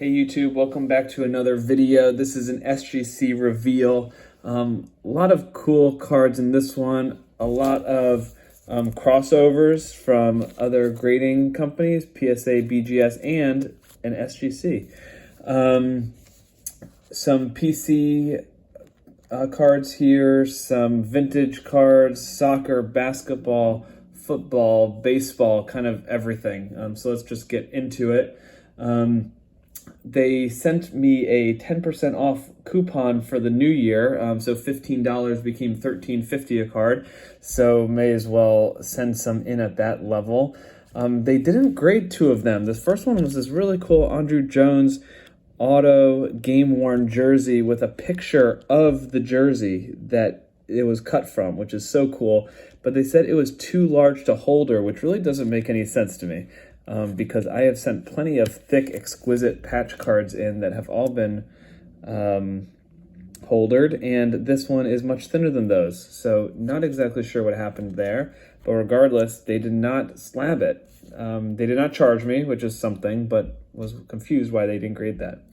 Hey YouTube, welcome back to another video. This is an SGC reveal. A lot of cool cards in this one. A lot of crossovers from other grading companies, PSA, BGS, and an SGC. Some PC cards here, some vintage cards, soccer, basketball, football, baseball, kind of everything. So let's just get into it. They sent me a 10% off coupon for the new year, so $15 became $13.50 a card, so may as well send some in at that level. They didn't grade two of them. The first one was this really cool Andrew Jones auto game-worn jersey with a picture of the jersey that it was cut from, which is so cool, but they said it was too large to holder, which really doesn't make any sense to me. Because I have sent plenty of thick, exquisite patch cards in that have all been holdered, and this one is much thinner than those. So not exactly sure what happened there, but regardless, they did not slab it. They did not charge me, which is something, but was confused why they didn't grade that.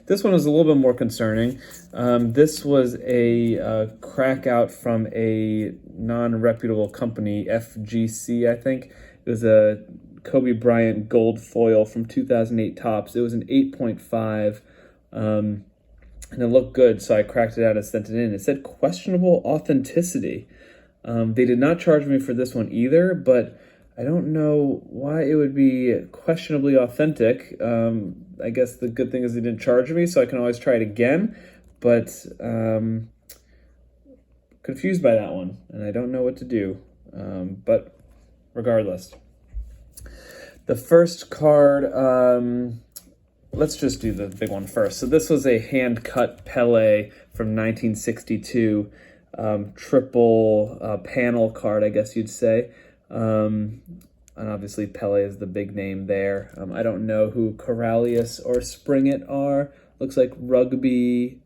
This one was a little bit more concerning. This was a crack out from a non-reputable company, SGC, I think. It was a Kobe Bryant gold foil from 2008 Topps. It was an 8.5, and it looked good, so I cracked it out and sent it in. It said questionable authenticity. They did not charge me for this one either, but I don't know why it would be questionably authentic. I guess the good thing is they didn't charge me, so I can always try it again, but confused by that one, and I don't know what to do, but regardless. The first card, let's just do the big one first. So this was a hand-cut Pele from 1962, triple panel card, I guess you'd say. And obviously Pele is the big name there. I don't know who Corralius or Springett are. Looks like Rugby,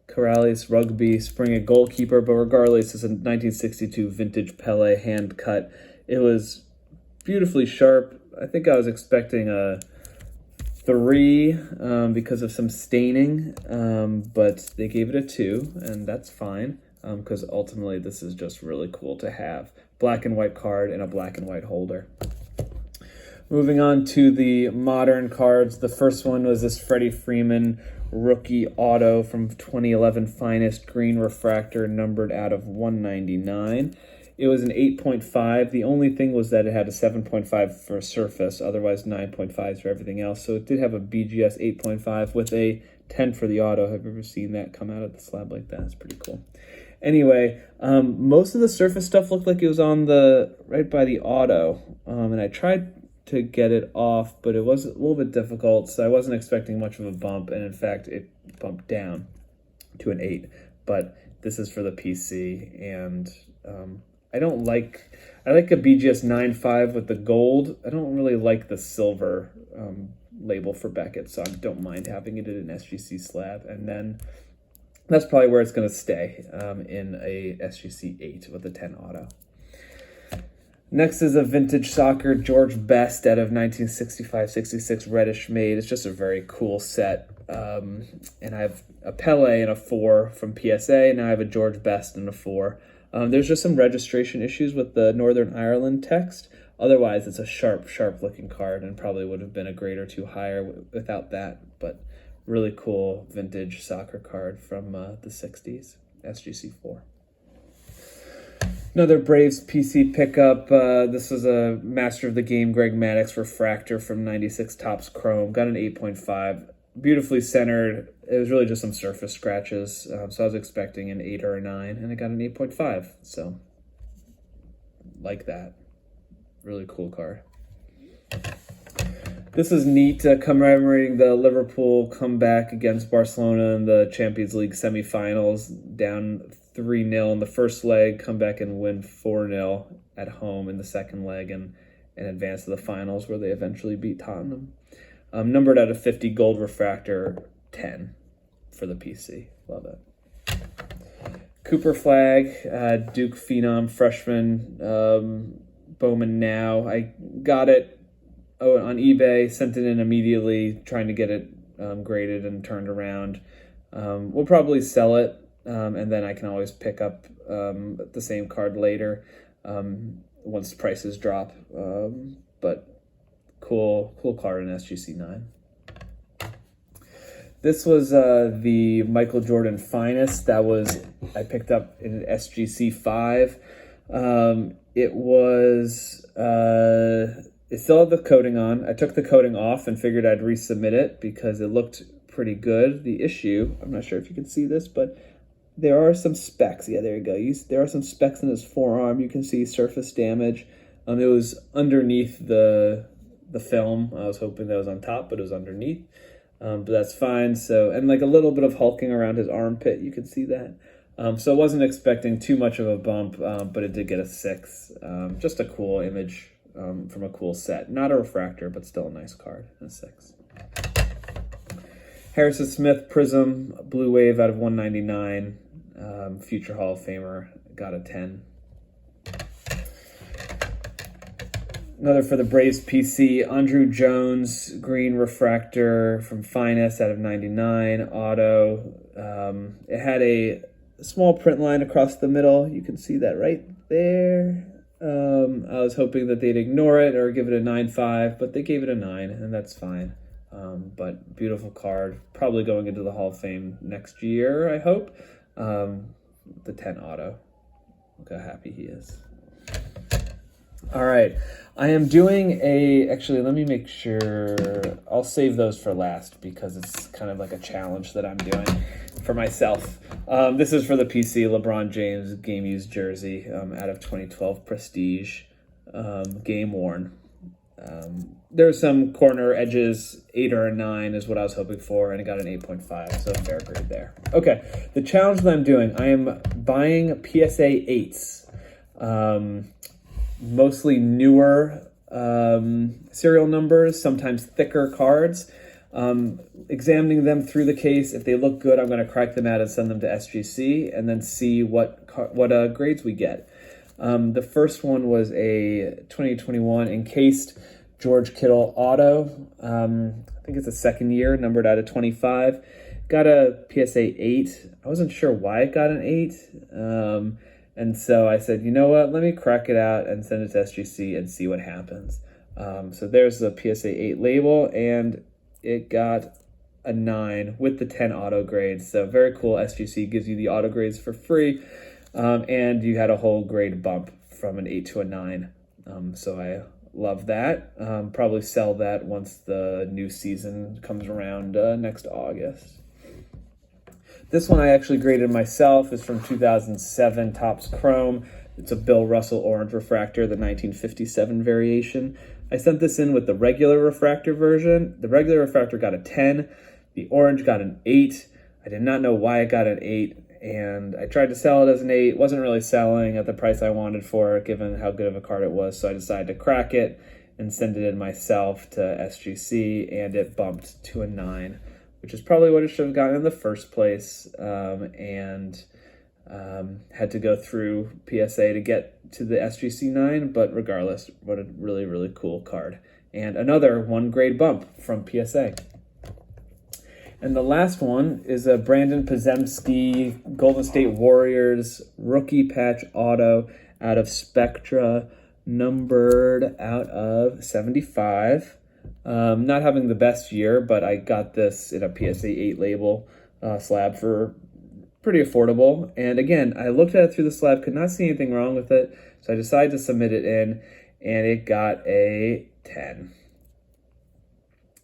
Corralius, Rugby, Springett goalkeeper, but regardless, it's a 1962 vintage Pele hand-cut. It was beautifully sharp. I think I was expecting a 3 because of some staining, but they gave it a 2, and that's fine because ultimately this is just really cool to have. Black and white card and a black and white holder. Moving on to the modern cards. The first one was this Freddie Freeman rookie auto from 2011 Finest green refractor numbered out of 199. It was an 8.5. The only thing was that it had a 7.5 for surface, otherwise 9.5s for everything else. So it did have a BGS 8.5 with a 10 for the auto. Have you ever seen that come out of the slab like that? It's pretty cool. Anyway, most of the surface stuff looked like it was on the right by the auto, and I tried to get it off, but it was a little bit difficult, so I wasn't expecting much of a bump, and in fact, it bumped down to an 8. But this is for the PC, and I like a BGS 9.5 with the gold. I don't really like the silver label for Beckett, so I don't mind having it in an SGC slab. And then that's probably where it's going to stay in a SGC 8 with a 10 auto. Next is a vintage soccer George Best out of 1965-66 reddish made. It's just a very cool set. And I have a Pele and a 4 from PSA, and now I have a George Best and a 4. There's just some registration issues with the Northern Ireland text. Otherwise, it's a sharp looking card and probably would have been a grade or 2 higher without that. But really cool vintage soccer card from the 60s, SGC 4. Another Braves PC pickup. This was a Master of the Game Greg Maddux refractor from 96 Topps Chrome. Got an 8.5. Beautifully centered. It was really just some surface scratches, so I was expecting an 8 or a 9, and I got an 8.5, so like that. Really cool card. This is neat, commemorating the Liverpool comeback against Barcelona in the Champions League semifinals, down 3-0 in the first leg, come back and win 4-0 at home in the second leg, and advance to the finals where they eventually beat Tottenham. Numbered out of 50, gold refractor, 10 for the PC. Love it. Cooper Flag, Duke Phenom, freshman, Bowman now. I got it on eBay, sent it in immediately, trying to get it graded and turned around. We'll probably sell it, and then I can always pick up the same card later once prices drop. But cool card in SGC 9. This was the Michael Jordan Finest that I picked up in SGC 5. It still had the coating on. I took the coating off and figured I'd resubmit it because it looked pretty good. The issue, I'm not sure if you can see this, but there are some specks. Yeah, there you go. There are some specks in his forearm. You can see surface damage. It was underneath the film. I was hoping that was on top, but it was underneath. But that's fine. So, and like a little bit of hulking around his armpit, you can see that. So I wasn't expecting too much of a bump, but it did get a 6. Just a cool image from a cool set. Not a refractor, but still a nice card. A 6. Harrison Smith Prism Blue Wave out of 199. Future Hall of Famer, got a 10. Another for the Braves PC, Andrew Jones Green Refractor from Finest out of 99. Auto. It had a small print line across the middle. You can see that right there. I was hoping that they'd ignore it or give it a 9.5, but they gave it a 9, and that's fine. But beautiful card, probably going into the Hall of Fame next year, I hope. The 10 auto. Look how happy he is. All right, I am doing actually, let me make sure, I'll save those for last because it's kind of like a challenge that I'm doing for myself. This is for the PC, LeBron James game used jersey out of 2012 Prestige, game worn. There's some corner edges, 8 or a 9 is what I was hoping for, and I got an 8.5, so fair grade there. Okay, the challenge that I'm doing, I am buying PSA 8s, mostly newer serial numbers, sometimes thicker cards, examining them through the case. If they look good, I'm going to crack them out and send them to SGC, and then see what grades we get. The first one was a 2021 encased George Kittle auto. I think it's a second year, numbered out of 25. Got a PSA 8. I wasn't sure why it got an 8. And so I said, you know what, let me crack it out and send it to SGC and see what happens. So there's the PSA 8 label, and it got a 9 with the 10 auto grades. So very cool. SGC gives you the auto grades for free. And you had a whole grade bump from an 8 to a 9. So I love that. Probably sell that once the new season comes around next August. This one I actually graded myself. Is from 2007 Topps Chrome. It's a Bill Russell Orange Refractor, the 1957 variation. I sent this in with the regular refractor version. The regular refractor got a 10. The orange got an 8. I did not know why it got an 8. And I tried to sell it as an 8. Wasn't really selling at the price I wanted for it, given how good of a card it was. So I decided to crack it and send it in myself to SGC, and it bumped to a 9, which is probably what it should have gotten in the first place. And had to go through PSA to get to the SGC 9. But regardless, what a really, really cool card. And another 1 grade bump from PSA. And the last one is a Brandon Podziemski Golden State Warriors rookie patch auto out of Spectra, numbered out of 75. Not having the best year, but I got this in a PSA 8 label slab for pretty affordable. And again, I looked at it through the slab, could not see anything wrong with it, so I decided to submit it in, and it got a 10.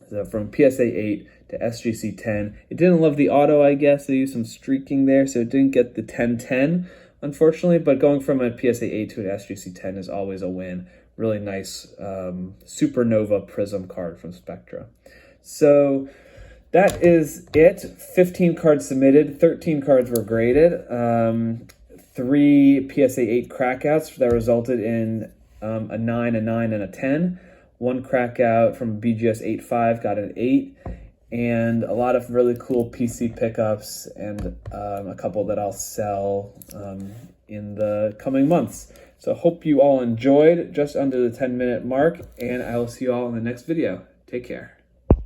So from PSA 8 to SGC 10. It didn't love the auto, I guess. They used some streaking there, so it didn't get the 10-10, unfortunately. But going from a PSA 8 to an SGC 10 is always a win. Really nice Supernova Prism card from Spectra. So that is it. 15 cards submitted. 13 cards were graded. 3 PSA 8 crackouts that resulted in a 9, a 9, and a 10. 1 crackout from BGS 8.5 got an 8. And a lot of really cool PC pickups, and a couple that I'll sell in the coming months. So hope you all enjoyed, just under the 10-minute mark, and I will see you all in the next video. Take care.